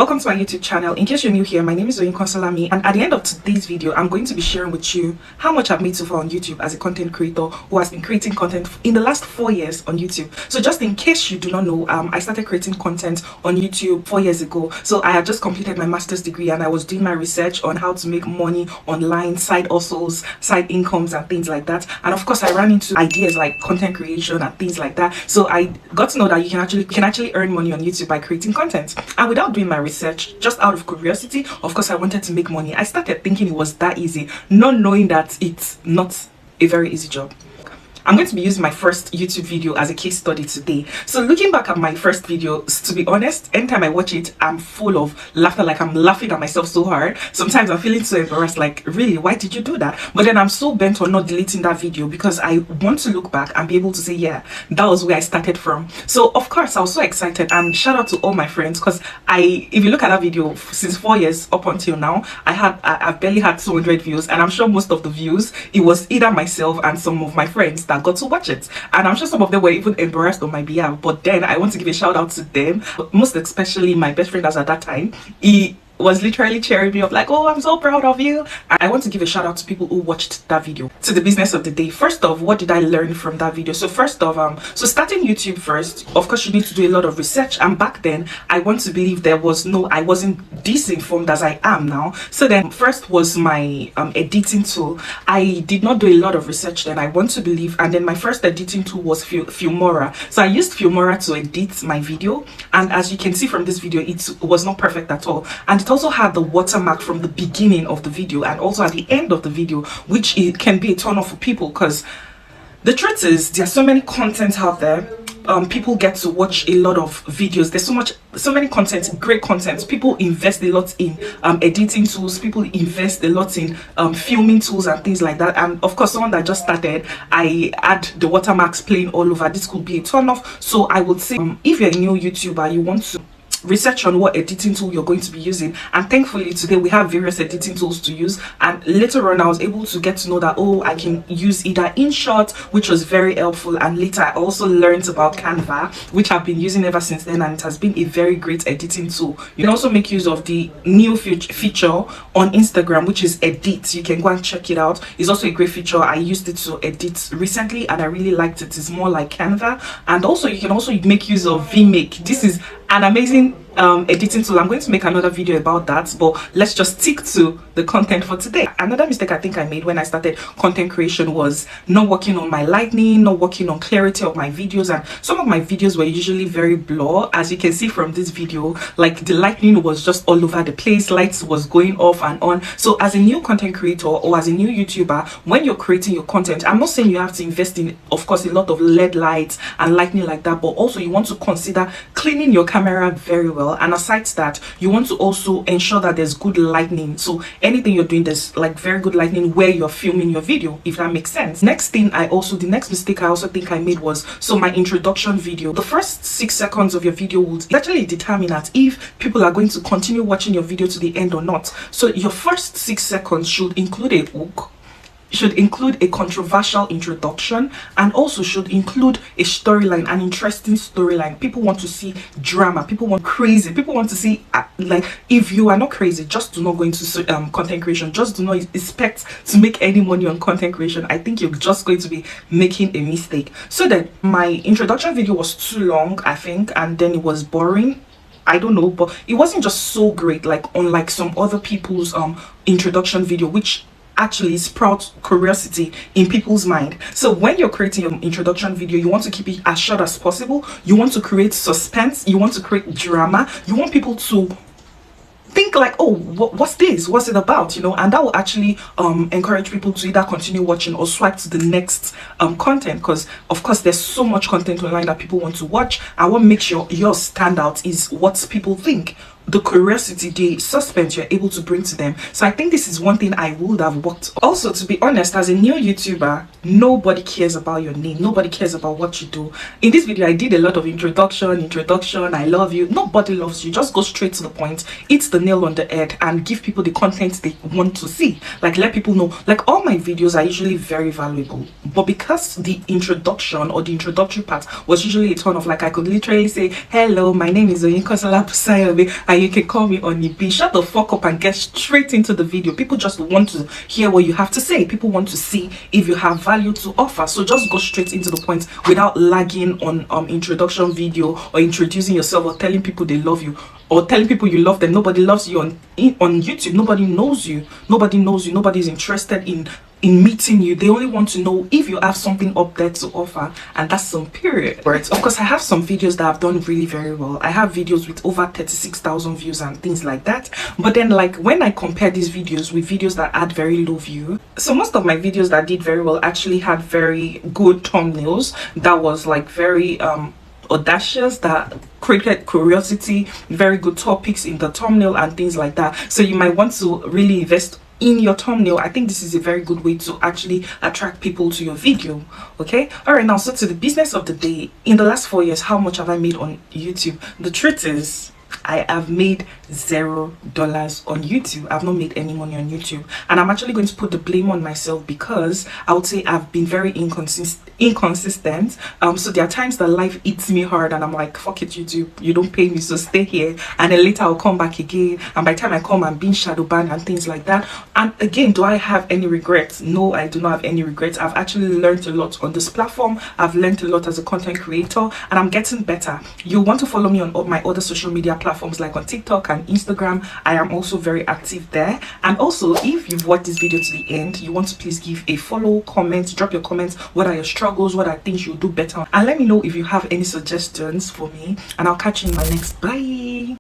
Welcome to my YouTube channel. In case you're new here, my name is Salami, and at the end of today's video, I'm going to be sharing with you how much I've made so far on YouTube as a content creator who has been creating content in the last 4 years on YouTube. So just in case you do not know, I started creating content on YouTube 4 years ago. So I had just completed my master's degree and I was doing my research on how to make money online, side hustles, side incomes and things like that. And of course, I ran into ideas like content creation and things like that. So I got to know that you can actually earn money on YouTube by creating content. And without doing my research, just out of curiosity, of course I wanted to make money. I started thinking it was that easy, not knowing that it's not a very easy job. I'm going to be using my first YouTube video as a case study today. So looking back at my first video, to be honest, anytime I watch it, I'm full of laughter, like I'm laughing at myself so hard. Sometimes I'm feeling so embarrassed, like, really, why did you do that? But then I'm so bent on not deleting that video because I want to look back and be able to say, yeah, that was where I started from. So of course I was so excited, and shout out to all my friends, because if you look at that video, since 4 years up until now, I've barely had 200 views, and I'm sure most of the views, it was either myself and some of my friends that got to watch it, and I'm sure some of them were even embarrassed on my behalf. But then I want to give a shout out to them, most especially my best friend as at that time. He was literally cheering me up, like, oh, I'm so proud of you. I want to give a shout out to people who watched that video. To the business of the day. First off, what did I learn from that video? So first off, so starting YouTube first, of course you need to do a lot of research, and back then I want to believe I wasn't this informed as I am now. So then first was my editing tool. I did not do a lot of research then, I want to believe, and then my first editing tool was Filmora. So I used Filmora to edit my video, and as you can see from this video, it was not perfect at all, and it also had the watermark from the beginning of the video and also at the end of the video, which it can be a turn off for people, because the truth is there's so many content out there. People get to watch a lot of videos. There's so many content, great content. People invest a lot in editing tools. People invest a lot in filming tools and things like that. And of course, someone that just started, I add the watermarks playing all over. This could be a turn off. So I would say, if you're a new YouTuber, you want to research on what editing tool you're going to be using. And thankfully today we have various editing tools to use, and later on I was able to get to know that, oh, I can use either InShot, which was very helpful, and later I also learned about Canva, which I've been using ever since then, and it has been a very great editing tool. You can also make use of the new feature on Instagram, which is Edit. You can go and check it out. It's also a great feature. I used it to edit recently and I really liked it. It's more like Canva. And also you can also make use of VMake. This is an amazing editing tool. I'm going to make another video about that, but let's just stick to the content for today. Another mistake I think I made when I started content creation was not working on my lighting, not working on clarity of my videos, and some of my videos were usually very blur. As you can see from this video, like the lighting was just all over the place, lights was going off and on. So as a new content creator or as a new YouTuber, when you're creating your content, I'm not saying you have to invest in, of course, a lot of LED lights and lighting like that, but also you want to consider cleaning your camera very well. And aside that, you want to also ensure that there's good lighting. So anything you're doing, there's like very good lighting where you're filming your video, if that makes sense. The next mistake I also think I made was, so my introduction video, the first 6 seconds of your video would actually determine that if people are going to continue watching your video to the end or not. So your first 6 seconds should include a hook, should include a controversial introduction, and also should include a storyline, an interesting storyline. People want to see drama, people want crazy, people want to see like, if you are not crazy, just do not go into content creation. Just do not expect to make any money on content creation. I think you're just going to be making a mistake. So then my introduction video was too long, I think, and then it was boring. I don't know, but it wasn't just so great, like unlike some other people's introduction video, which actually sprout curiosity in people's mind. So when you're creating your introduction video, you want to keep it as short as possible. You want to create suspense, you want to create drama, you want people to think like, oh, what's this, what's it about, you know, and that will actually encourage people to either continue watching or swipe to the next content, because of course there's so much content online that people want to watch, and what makes yours stand out is what people think. the curiosity, the suspense you're able to bring to them. So I think this is one thing I would have worked on. Also, to be honest, as a new YouTuber, nobody cares about your name, nobody cares about what you do. In this video I did a lot of introduction, I love you. Nobody loves you. Just go straight to the point, hit the nail on the head, and give people the content they want to see. Like, let people know, like, all my videos are usually very valuable, but because the introduction or the introductory part was usually a turn off, like I could literally say, hello, my name is Salami, and you can call me on B. Shut the fuck up and get straight into the video. People just want to hear what you have to say. People want to see if you have value to offer. So just go straight into the point without lagging on introduction video or introducing yourself or telling people they love you or telling people you love them. Nobody loves you on YouTube. Nobody knows you. Nobody knows you. Nobody is interested in meeting you. They only want to know if you have something up there to offer, and that's some period. Right, of course I have some videos that have done really very well. I have videos with over 36,000 views and things like that, but then like when I compare these videos with videos that had very low view, so most of my videos that did very well actually had very good thumbnails that was like very audacious, that created curiosity, very good topics in the thumbnail and things like that. So you might want to really invest in your thumbnail. I think this is a very good way to actually attract people to your video. Okay, all right, now so to the business of the day. In the last 4 years, how much have I made on YouTube? The truth is I have made $0 on YouTube. I've not made any money on YouTube, and I'm actually going to put the blame on myself because I would say I've been very inconsistent. So there are times that life eats me hard and I'm like, fuck it, YouTube, you don't pay me, so stay here, and then later I'll come back again, and by the time I come, I'm being shadow banned and things like that. And again, do I have any regrets? No, I do not have any regrets. I've actually learned a lot on this platform. I've learned a lot as a content creator, and I'm getting better. You want to follow me on all my other social media platforms like on TikTok and Instagram. I am also very active there. And also, if you've watched this video to the end, you want to please give a follow, comment, drop your comments. What are your struggles? What are things you'll do better? And let me know if you have any suggestions for me, and I'll catch you in my next. Bye.